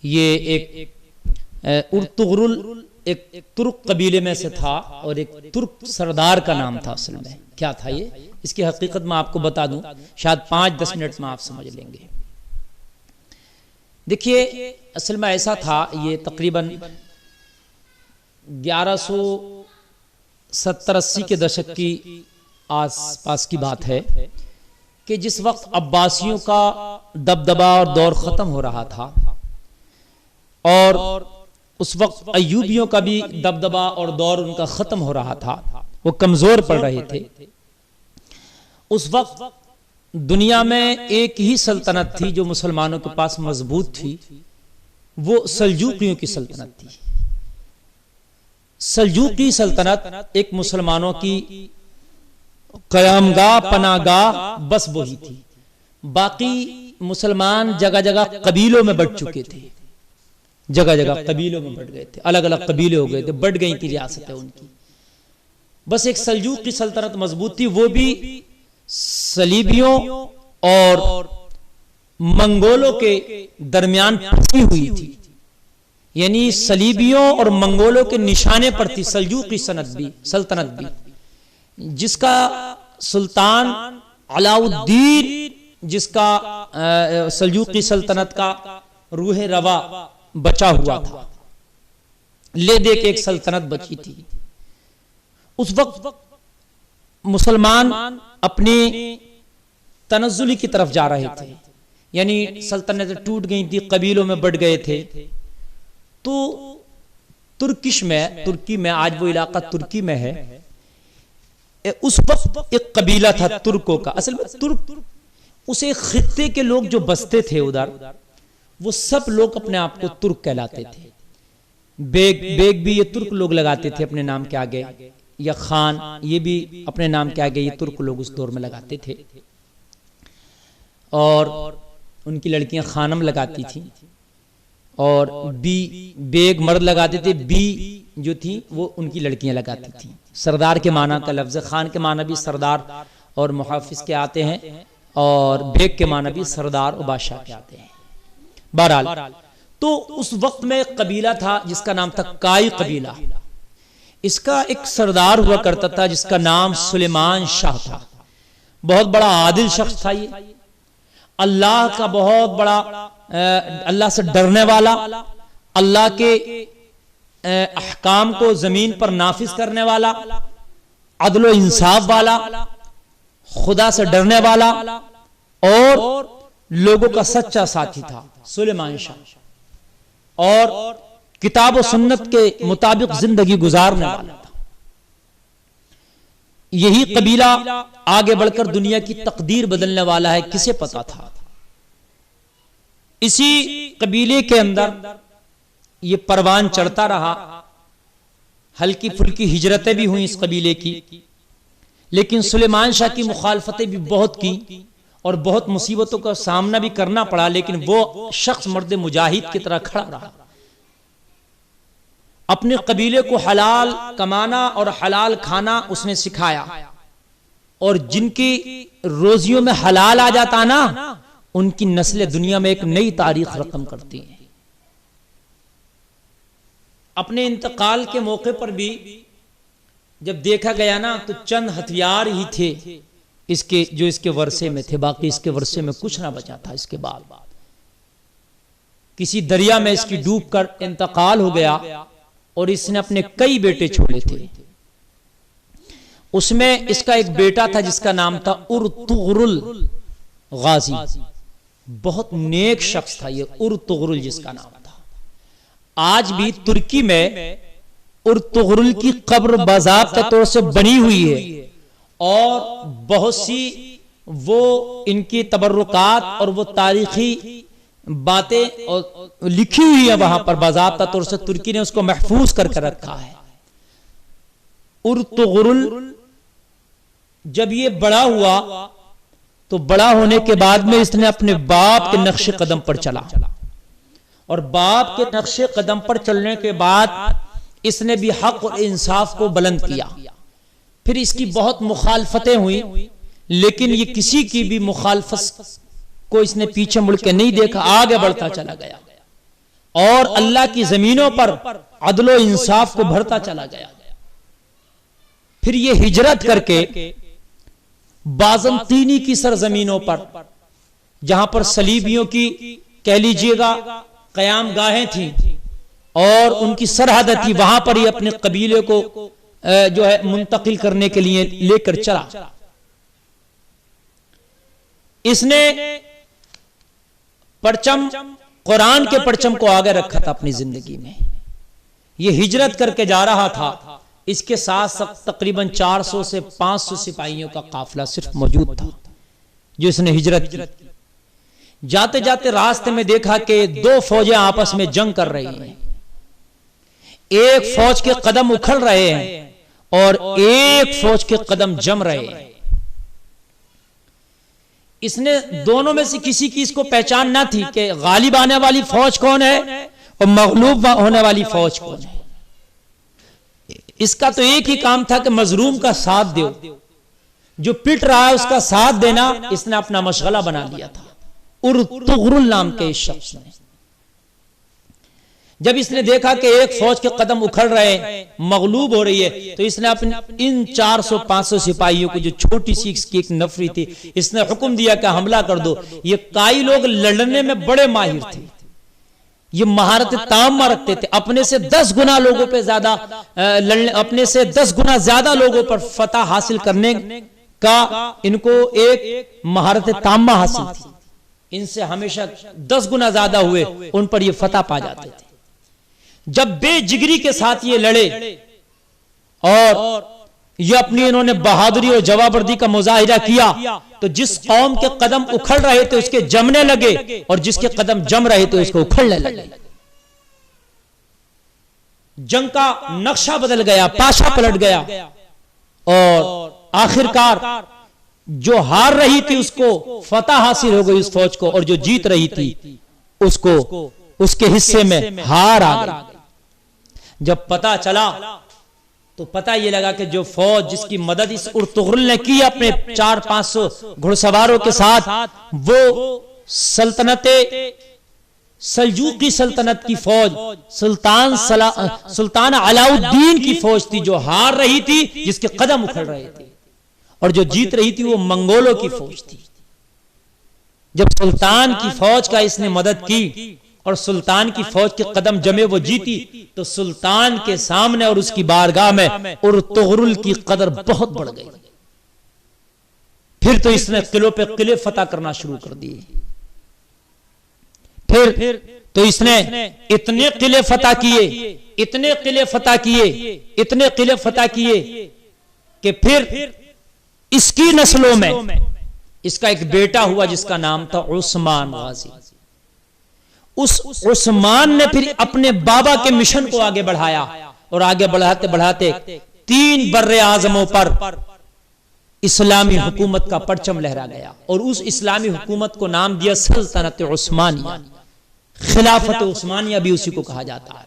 یہ ایک ارطغرل ایک ترک قبیلے میں سے تھا اور ایک ترک سردار کا نام تھا. اصل میں کیا تھا یہ، اس کی حقیقت میں آپ کو بتا دوں، شاید 5-10 منٹ میں آپ سمجھ لیں گے. دیکھیے اصل میں ایسا تھا، یہ تقریباً 1170-80 کے دشک کی آس پاس کی بات ہے کہ جس وقت عباسیوں کا دبدبا اور دور ختم ہو رہا تھا اور اس وقت ایوبیوں کا بھی دبدبا اور دور ان کا ختم ہو رہا تھا، وہ کمزور پڑ رہے تھے. اس وقت دنیا میں ایک ہی سلطنت تھی جو مسلمانوں کے پاس مضبوط تھی، وہ سلجوقیوں کی سلطنت تھی. سلجوقی سلطنت ایک مسلمانوں کی قیام گاہ، پناہ گاہ بس وہی تھی. باقی مسلمان جگہ جگہ قبیلوں میں بٹ چکے تھے، جگہ جگہ قبیلوں میں بٹ گئے تھے، الگ الگ قبیلے ہو گئے تھے، بٹ گئی تھی ریاستیں ان کی. بس ایک سلجوقی سلطنت مضبوط تھی، وہ بھی صلیبیوں اور منگولوں کے درمیان پھنسی ہوئی تھی. یعنی صلیبیوں اور منگولوں کے نشانے پر تھی سلجوقی سلطنت بھی، جس کا سلطان علاء الدین، جس کا سلجوقی سلطنت کا روح روا بچا ہوا تھا، لے دے کے ایک سلطنت بچی تھی. اس وقت مسلمان اپنی تنزلی کی طرف جا رہے تھے، یعنی سلطنتیں ٹوٹ گئی تھی، قبیلوں میں بٹ گئے تھے. تو ترکی میں آج وہ علاقہ ترکی میں ہے، اس وقت ایک قبیلہ تھا ترکوں کا. اصل میں ترک اسے خطے کے لوگ جو بستے تھے ادھر، وہ سب لوگ اپنے آپ کو ترک کہلاتے تھے. بیگ بھی یہ ترک لوگ لگاتے تھے اپنے نام کے آگے، یا خان یہ بھی اپنے نام کے آگے یہ ترک لوگ اس دور میں لگاتے تھے. اور ان کی لڑکیاں خانم لگاتی تھیں، اور بیگ مرد لگاتے تھے، بی جو تھی وہ ان کی لڑکیاں لگاتی تھیں. سردار کے معنی کا لفظ، خان کے معنی بھی سردار اور محافظ کے آتے ہیں، اور بیگ کے معنی بھی سردار و بادشاہ کے آتے ہیں. بہرحال تو اس وقت میں ایک قبیلہ تھا جس کا نام تھا کائی قبیلہ. اس کا ایک سردار ہوا کرتا تھا جس کا نام سلیمان شاہ تھا. بہت بڑا عادل شخص تھا یہ، اللہ کا بہت بڑا، اللہ سے ڈرنے والا، اللہ کے احکام کو زمین پر نافذ کرنے والا، عدل و انصاف والا، خدا سے ڈرنے والا اور لوگوں کا سچا ساتھی تھا سلیمان شاہ. اور کتاب و سنت کے مطابق زندگی گزارنے والا تھا. یہی قبیلہ آگے بڑھ کر دنیا کی تقدیر بدلنے والا ہے، کسے پتا تھا. اسی قبیلے کے اندر یہ پروان چڑھتا رہا، ہلکی پھلکی ہجرتیں بھی ہوئیں اس قبیلے کی، لیکن سلیمان شاہ کی مخالفتیں بھی بہت کی اور بہت مصیبتوں کا سامنا بھی کرنا پڑا، لیکن وہ شخص مرد مجاہد کی طرح کھڑا رہا. اپنے قبیلے کو حلال کمانا اور حلال کھانا اس نے سکھایا، اور جن کی روزیوں میں حلال آ جاتا نا، ان کی نسلیں دنیا میں ایک نئی تاریخ رقم کرتی ہیں. اپنے انتقال کے موقع پر بھی جب دیکھا گیا نا تو چند ہتھیار ہی تھے اس کے جو اس کے ورثے میں تھے، باقی اس کے ورثے میں کچھ نہ بچا تھا. اس کے بعد کسی دریا میں اس کی ڈوب کر انتقال ہو گیا، اور اس نے اپنے کئی بیٹے چھوڑے تھے. اس میں اس کا ایک بیٹا تھا جس کا نام تھا ارطغرل غازی. بہت نیک شخص تھا یہ ارطغرل جس کا نام تھا. آج بھی ترکی میں ارطغرل کی قبر باضابطہ طور سے بنی ہوئی ہے، اور بہت سی وہ ان کی تبرکات اور وہ تاریخی باتیں لکھی ہوئی ہیں وہاں پر باضابطہ طور سے. ترکی نے اس کو محفوظ کر کے رکھا ہے. ارطغرل جب یہ بڑا ہوا تو بڑا ہونے کے بعد میں اس نے اپنے باپ کے نقش قدم پر چلا، اور باپ کے نقش قدم پر چلنے کے بعد اس نے بھی حق اور انصاف کو بلند کیا. پھر اس کی بہت مخالفتیں ہوئیں، لیکن یہ کسی کی بھی مخالفت کو اس نے پیچھے مڑ کے نہیں دیکھا، آگے بڑھتا چلا گیا. اور اللہ کی زمینوں پر عدل و انصاف کو بڑھتا چلا گیا. پھر یہ ہجرت کر کے بازنطینی کی سرزمینوں پر، جہاں پر صلیبیوں کی کہہ لیجئے گا قیام گاہیں تھیں اور ان کی سرحد تھی، وہاں پر یہ اپنے قبیلے کو جو ہے منتقل کرنے کے لیے لے کر چلا. اس نے پرچم، قرآن کے پرچم کو آگے رکھا تھا اپنی زندگی میں. یہ ہجرت کر کے جا رہا تھا، اس کے ساتھ تقریباً 400 سے 500 سپاہیوں کا قافلہ صرف موجود تھا جو اس نے ہجرت کی. جاتے جاتے راستے میں دیکھا کہ دو فوجیں آپس میں جنگ کر رہی ہیں. ایک فوج کے قدم اکھڑ رہے ہیں اور ایک فوج کے قدم جم رہے ہیں. اس نے دونوں میں سے کسی کی اس کو پہچان نہ تھی کہ غالب آنے والی فوج کون ہے اور مغلوب ہونے والی فوج کون ہے. اس کا تو ایک ہی کام تھا کہ مظلوم کا ساتھ دیو، جو پٹ رہا ہے اس کا ساتھ دینا اس نے اپنا مشغلہ بنا لیا تھا. ارطغرل نام کے اس شخص نے جب اس نے دیکھا کہ ایک فوج کے قدم اکھڑ رہے ہیں، مغلوب ہو رہی ہے، تو اس نے ان 400-500 سپاہیوں کو، جو چھوٹی سی اس کی ایک نفری تھی، اس نے حکم دیا کہ حملہ کر دو. یہ کائی لوگ لڑنے میں بڑے ماہر تھے، یہ مہارت تامہ رکھتے تھے، اپنے سے 10 گنا لوگوں پہ زیادہ اپنے سے 10 گنا زیادہ لوگوں پر فتح حاصل کرنے کا ان کو ایک مہارت تامہ حاصل تھی. ان سے ہمیشہ 10 گنا زیادہ ہوئے ان پر یہ فتح پا جاتے تھے. جب بے جگری کے ساتھ یہ لڑے اور یہ اپنی انہوں نے بہادری اور جوابردی کا مظاہرہ کیا، تو جس قوم کے قدم اکھڑ رہے تھے اس کے جمنے لگے اور جس کے قدم جم رہے تھے اس کو اکھڑنے لگے. جنگ کا نقشہ بدل گیا، پاشا پلٹ گیا اور آخرکار جو ہار رہی تھی اس کو فتح حاصل ہو گئی اس فوج کو، اور جو جیت رہی تھی اس کو اس کے حصے میں ہار آ گئی. جب پتہ چلا تو پتہ یہ لگا کہ جو فوج جس کی مدد اس ارطغرل نے کی اپنے 400-500 گھڑسواروں کے ساتھ، وہ سلجوقی سلطنت کی فوج، سلطان علاء الدین کی فوج تھی جو ہار رہی تھی، جس کے قدم اکھڑ رہے تھے، اور جو جیت رہی تھی وہ منگولوں کی فوج تھی. جب سلطان کی فوج کا اس نے مدد کی اور سلطان کی فوج کے قدم جمے، وہ جیتی، تو سلطان کے سامنے اور اس کی بارگاہ میں ارطغرل کی قدر بہت بڑھ گئی. پھر تو اس نے قلعوں پہ قلعے فتح کرنا شروع کر دیے. پھر تو اس نے اتنے قلعے فتح کیے، اتنے قلعے فتح کیے، اتنے قلعے فتح کیے کہ پھر اس کی نسلوں میں اس کا ایک بیٹا ہوا جس کا نام تھا عثمان غازی. اس عثمان نے پھر اپنے بابا کے مشن کو آگے بڑھایا اور آگے بڑھاتے بڑھاتے 3 بر اعظموں پر اسلامی حکومت کا پرچم لہرا گیا، اور اس اسلامی حکومت کو نام دیا سلطنت عثمانیہ. خلافت عثمانیہ بھی اسی کو کہا جاتا ہے.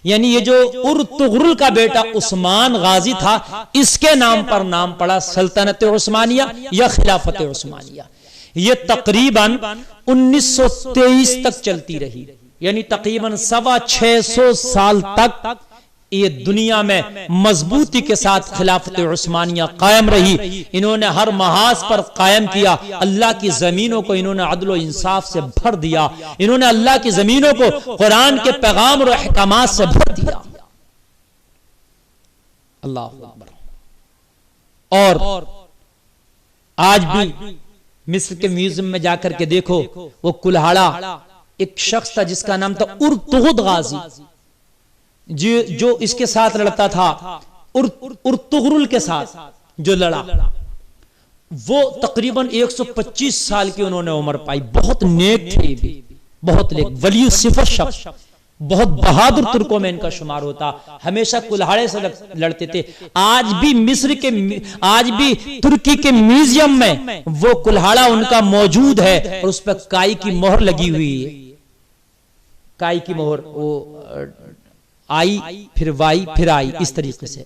یعنی یہ جو ارطغرل کا بیٹا عثمان غازی تھا، اس کے نام پر نام پڑا سلطنت عثمانیہ یا خلافت عثمانیہ. یہ تقریباً 1923 تک چلتی رہی، یعنی تقریباً 650 سال تک یہ دنیا میں مضبوطی کے ساتھ خلافت عثمانیہ قائم رہی. انہوں نے ہر محاذ پر قائم کیا، اللہ کی زمینوں کو انہوں نے عدل و انصاف سے بھر دیا، انہوں نے اللہ کی زمینوں کو قرآن کے پیغام اور احکامات سے بھر دیا. اللہ اکبر. اور آج بھی مصر کے میوزیم میں جا کر کے دیکھو، وہ کلہاڑا ایک شخص تھا جس کا نام تھا ارطغد غازی، جو اس کے ساتھ لڑتا تھا، ارطغرل کے ساتھ جو لڑا، وہ تقریباً 125 سال کی انہوں نے عمر پائی. بہت نیک تھے بھی، بہت نیک، ولی صفت شخص، بہت بہادر ترکوں میں ان کا شمار ہوتا. ہمیشہ کلہاڑے سے لڑتے تھے. آج بھی ترکی کے میوزیم میں وہ کلہاڑا ان کا موجود ہے، اور اس پر کائی کی مہر لگی ہوئی ہے. کائی کی مہر، وہ آئی پھر وائی پھر آئی، اس طریقے سے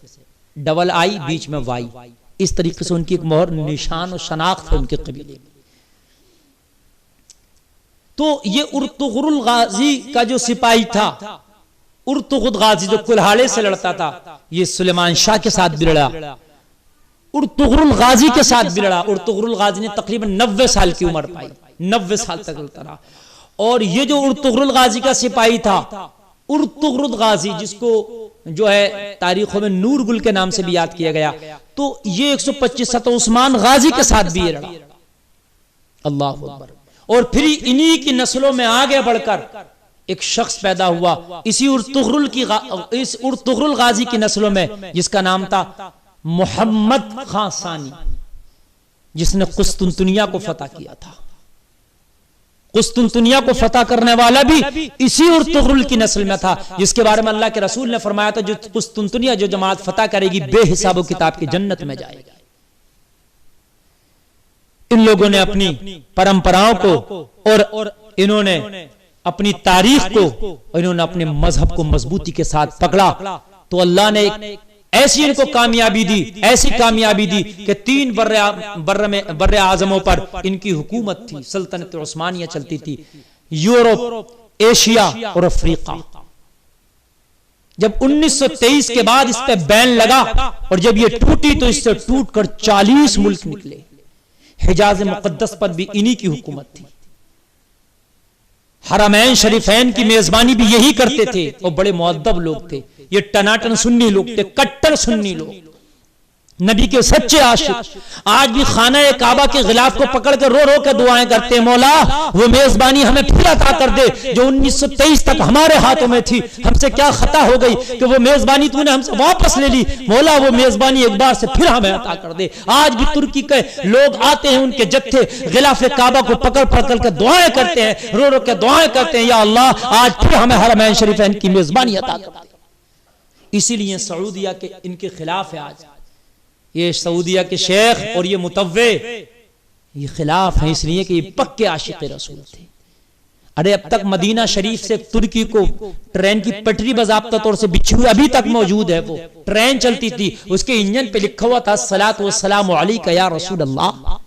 ڈبل آئی بیچ میں وائی، اس طریقے سے ان کی ایک مہر، نشان و شناخت ہے ان کے قبیلے میں. تو یہ ارطغرل غازی کا جو سپاہی تھا، ارطغرل غازی جو کلہاڑے سے لڑتا تھا، یہ سلیمان شاہ کے ساتھ بھی لڑا، ارطغرل غازی کے ساتھ بھی لڑا۔ ارطغرل غازی نے تقریباً 90 سال کی عمر پائی، 90 سال تک لڑتا رہا۔ اور یہ جو ارطغرل غازی کا سپاہی تھا، ارطغرل غازی جس کو جو ہے تاریخوں میں نور گل کے نام سے بھی یاد کیا گیا، تو یہ 125 عثمان غازی کے ساتھ بھی لڑا۔ اللہ اکبر۔ اور پھر انہی کی نسلوں میں آگے بڑھ کر ایک شخص پیدا ہوا اسی ارطغرل غازی کی نسلوں میں، جس کا نام تھا محمد خان ثانی، جس نے قسطنطنیہ کو فتح کیا تھا۔ قسطنطنیہ کو فتح کرنے والا بھی اسی ارطغرل کی نسل میں تھا، جس کے بارے میں اللہ کے رسول نے فرمایا تھا جو قسطنطنیہ جو جماعت فتح کرے گی بے حساب و کتاب کی جنت میں جائے گی۔ ان لوگوں نے اپنی پرمپراؤں کو اور انہوں نے اپنی تاریخ کو اور انہوں نے اپنے مذہب کو مضبوطی کے ساتھ پکڑا، تو اللہ نے ایسی ان کو کامیابی دی، ایسی کامیابی دی کہ 3 بر اعظموں پر ان کی حکومت تھی، سلطنت عثمانیہ چلتی تھی، یورپ، ایشیا اور افریقہ۔ جب 1923 کے بعد اس پہ بین لگا اور جب یہ ٹوٹی تو اس سے ٹوٹ کر 40 ملک نکلے۔ حجاز مقدس پر بھی انہی کی حکومت تھی۔ حرمین شریفین کی میزبانی بھی یہی کرتے تھے، اور بڑے مؤدب لوگ تھے۔ یہ ٹناٹن سنی لوگ تھے، کٹر سنی لوگ، نبی کے سچے عاشق۔ آج بھی خانہ کعبہ کے غلاف کو پکڑ کے رو رو کے دعائیں کرتے ہیں، مولا وہ میزبانی ہمیں پھر عطا کر دے جو 1923 تک ہمارے ہاتھوں میں تھی، ہم سے کیا خطا ہو گئی کہ وہ میزبانی تو نے ہم سے واپس لے لی، مولا وہ میزبانی ایک بار سے پھر ہمیں عطا کر دے۔ آج بھی ترکی کے لوگ آتے ہیں، ان کے جتھے غلاف کعبہ کو پکڑ پکڑ کے دعائیں کرتے ہیں، رو رو کے دعائیں کرتے ہیں، یا اللہ آج پھر ہمیں حرمین شریفین کی میزبانی عطا کر دے۔ اسی لیے سعودیہ کے ان کے خلاف ہے آج یہ سعودیہ کے شیخ اور یہ متوع، یہ خلاف ہیں اس لیے کہ یہ پکے عاشق رسول تھے۔ ارے اب تک مدینہ شریف سے ترکی کو ٹرین کی پٹری باضابطہ طور سے بچھی ہوئی ابھی تک موجود ہے، وہ ٹرین چلتی تھی، اس کے انجن پہ لکھا ہوا تھا الصلاۃ والسلام علیک یا رسول اللہ۔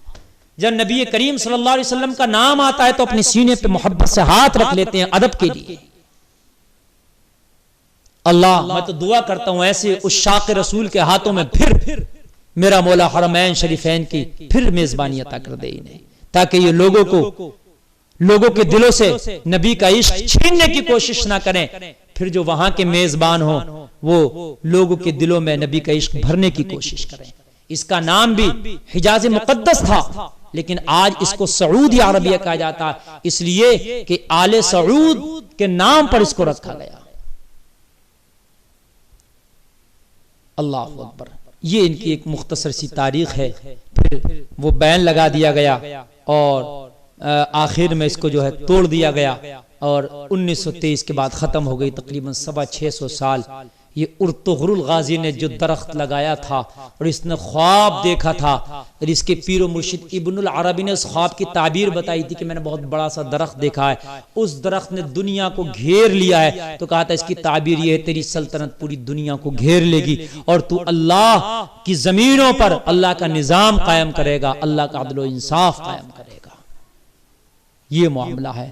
جب نبی کریم صلی اللہ علیہ وسلم کا نام آتا ہے تو اپنے سینے پہ محبت سے ہاتھ رکھ لیتے ہیں ادب کے لیے۔ اللہ میں تو دعا کرتا ہوں ایسے عشاق رسول کے ہاتھوں میں پھر میرا مولا حرمین شریفین کی پھر میزبانی عطا کر دے انہیں، تاکہ یہ لوگوں کے دلوں سے نبی کا عشق چھیننے کی کوشش نہ کریں، پھر جو وہاں کے میزبان ہوں وہ لوگوں کے دلوں میں نبی کا عشق بھرنے کی کوشش کریں۔ اس کا نام بھی حجاز مقدس تھا، لیکن آج اس کو سعودی عربیہ کہا جاتا ہے، اس لیے کہ آل سعود کے نام پر اس کو رکھا گیا۔ اللہ اکبر۔ یہ ان کی ایک مختصر سی تاریخ ہے۔ پھر وہ بین لگا دیا گیا اور آخر میں اس کو جو ہے توڑ دیا گیا، اور 1923 کے بعد ختم ہو گئی۔ تقریباً 650 سال یہ ارطغرل غازی نے جو درخت لگایا تھا اور اس نے خواب دیکھا تھا، اور اس کے پیر و مرشد ابن العربی نے اس خواب کی تعبیر بتائی تھی کہ میں نے بہت بڑا سا درخت دیکھا ہے، اس درخت نے دنیا کو گھیر لیا ہے، تو کہا تھا اس کی تعبیر یہ ہے تیری سلطنت پوری دنیا کو گھیر لے گی، اور تو اللہ کی زمینوں پر اللہ کا نظام قائم کرے گا، اللہ کا عدل و انصاف قائم کرے گا۔ یہ معاملہ ہے۔